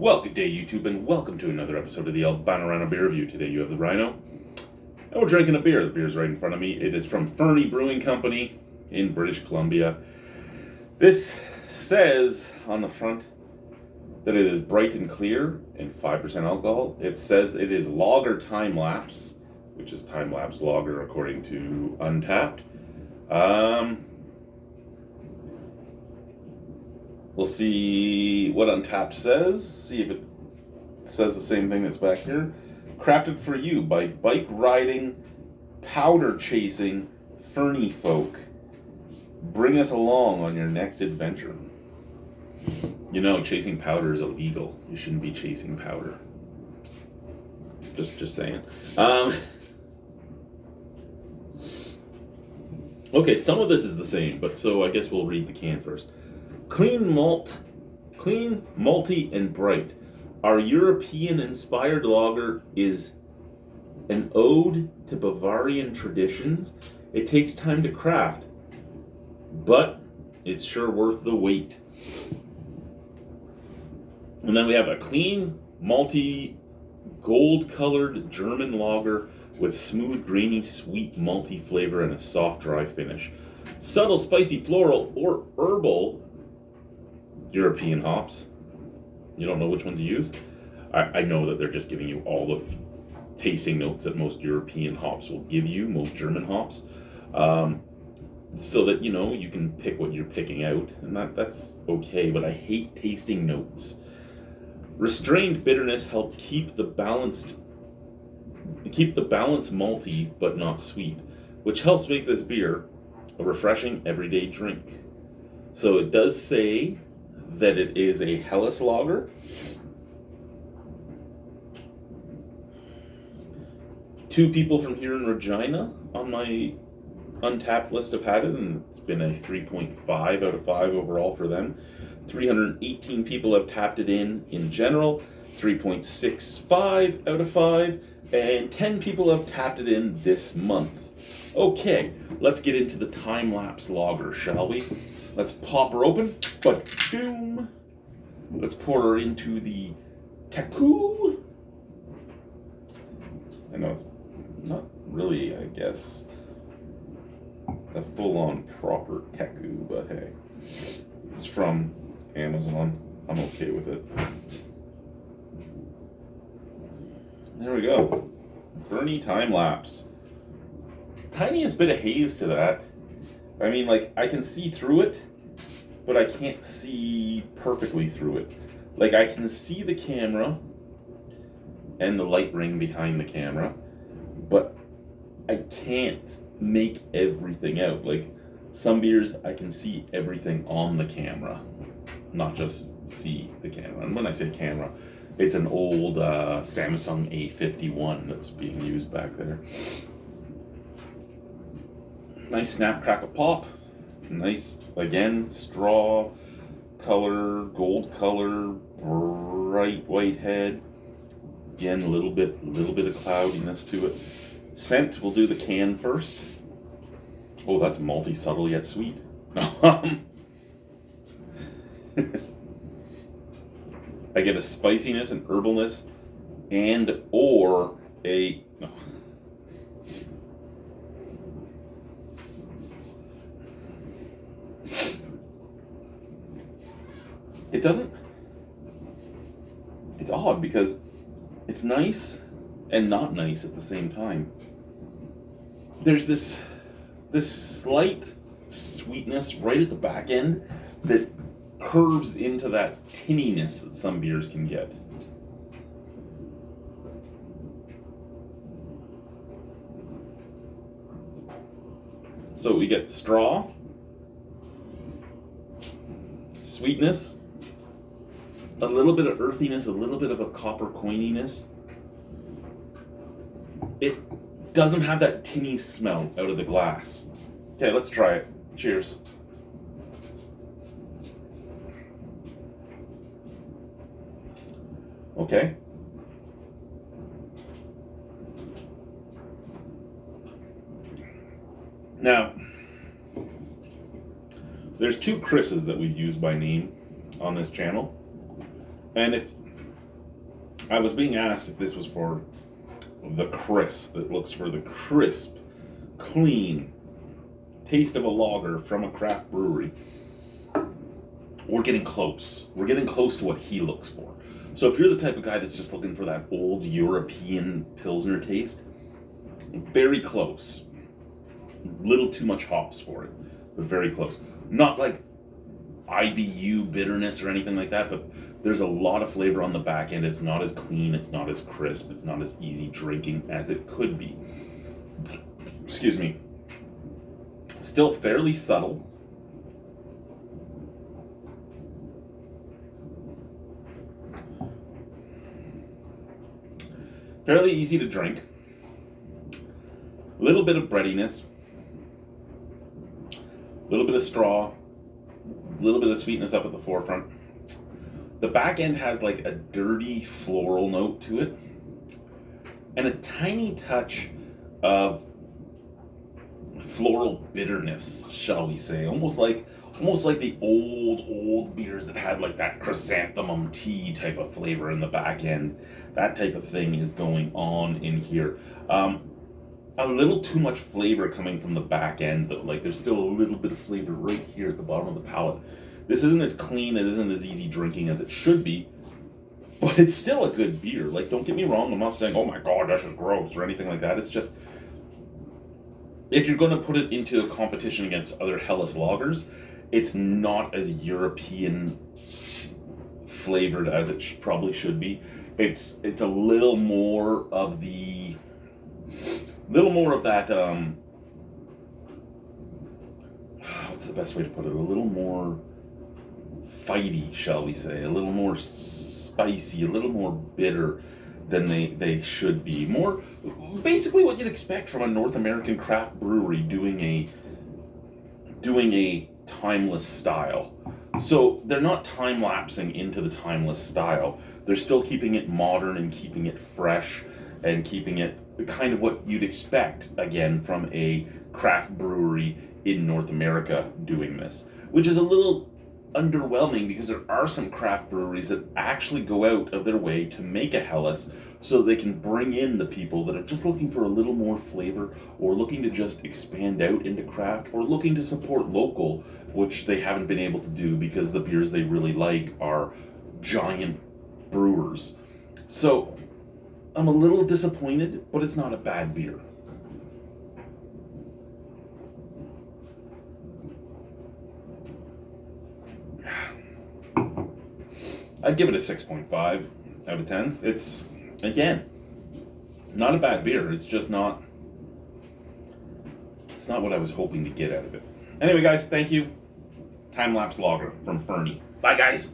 Well, good day, YouTube, and welcome to another episode of the Albino Rhino Beer Review. Today you have the Rhino, and we're drinking a beer. The beer's right in front of me. It is from Fernie Brewing Company in British Columbia. This says on the front that it is bright and clear and 5% alcohol. It says it is lager time lapse, which is time lapse lager according to Untapped. We'll see what Untapped says, see if it says the same thing that's back here. Crafted for you by bike riding, powder chasing Fernie folk. Bring us along on your next adventure. You know, chasing powder is illegal. You shouldn't be chasing powder. Just saying. Okay, some of this is the same, but so I guess we'll read the can first. Clean, malty, and bright. Our European-inspired lager is an ode to Bavarian traditions. It takes time to craft, but it's sure worth the wait. And then we have a clean, malty, gold-colored German lager with smooth, grainy, sweet, malty flavor and a soft, dry finish. Subtle, spicy, floral, or herbal European hops. You don't know which ones to use? I know that they're just giving you all the tasting notes that most European hops will give you, most German hops, so that, you know, you can pick what you're picking out, and that's okay, but I hate tasting notes. Restrained bitterness help keep the balance malty but not sweet, which helps make this beer a refreshing everyday drink. So it does say that it is a Helles lager. Two people from here in Regina on my Untapped list have had it, and it's been a 3.5 out of 5 overall for them. 318 people have tapped it in general, 3.65 out of 5, and 10 people have tapped it in this month. Okay, let's get into the time-lapse lager, shall we? Let's pop her open. Ba-doom. Let's pour her into the Taku. I know it's not really, I guess, a full-on proper Taku, but hey. It's from Amazon. I'm okay with it. There we go. Fernie Time Lapse. Tiniest bit of haze to that. I mean, like, I can see through it, but I can't see perfectly through it. Like, I can see the camera and the light ring behind the camera, but I can't make everything out. Like, some beers, I can see everything on the camera, not just see the camera. And when I say camera, it's an old Samsung A51 that's being used back there. Nice snap, crackle, pop. Nice, again, straw color, gold color, bright white head. Again, a little bit of cloudiness to it. Scent, we'll do the can first. Oh, that's malty, subtle yet sweet. I get a spiciness and herbalness, and or a no. It doesn't. It's odd because it's nice and not nice at the same time. There's this slight sweetness right at the back end that curves into that tinniness that some beers can get. So we get straw, sweetness, a little bit of earthiness, a little bit of a copper coininess. It doesn't have that tinny smell out of the glass. Okay, let's try it. Cheers. Okay. Now, there's two Chris's that we've used by name on this channel. And if I was being asked if this was for the crisp, that looks for the crisp, clean taste of a lager from a craft brewery. We're getting close. We're getting close to what he looks for. So if you're the type of guy that's just looking for that old European Pilsner taste, very close. Little too much hops for it, but very close. Not like IBU bitterness or anything like that, but there's a lot of flavor on the back end. It's not as clean, it's not as crisp, it's not as easy drinking as it could be. Excuse me. Still fairly subtle. Fairly easy to drink. A little bit of breadiness. A little bit of straw. A little bit of sweetness up at the forefront. The back end has like a dirty floral note to it. And a tiny touch of floral bitterness, shall we say. Almost like the old beers that had like that chrysanthemum tea type of flavor in the back end. That type of thing is going on in here. A little too much flavor coming from the back end though. Like there's still a little bit of flavor right here at the bottom of the palate. This isn't as clean, it isn't as easy drinking as it should be, but it's still a good beer. Like, don't get me wrong, I'm not saying, oh my god, that's just gross or anything like that. It's just, if you're going to put it into a competition against other Helles lagers, it's not as European flavored as it probably should be. It's a little more of that, what's the best way to put it? A little more fighty, shall we say, a little more spicy, a little more bitter than they should be. More basically what you'd expect from a North American craft brewery doing a timeless style. So they're not time-lapsing into the timeless style. They're still keeping it modern and keeping it fresh and keeping it kind of what you'd expect, again, from a craft brewery in North America doing this, which is a little underwhelming because there are some craft breweries that actually go out of their way to make a Helles so they can bring in the people that are just looking for a little more flavor or looking to just expand out into craft or looking to support local, which they haven't been able to do because the beers they really like are giant brewers. So I'm a little disappointed, but it's not a bad beer. I'd give it a 6.5 out of 10. It's, again, not a bad beer. It's just not, it's not what I was hoping to get out of it. Anyway, guys, thank you. Time Lapse Lager from Fernie. Bye, guys.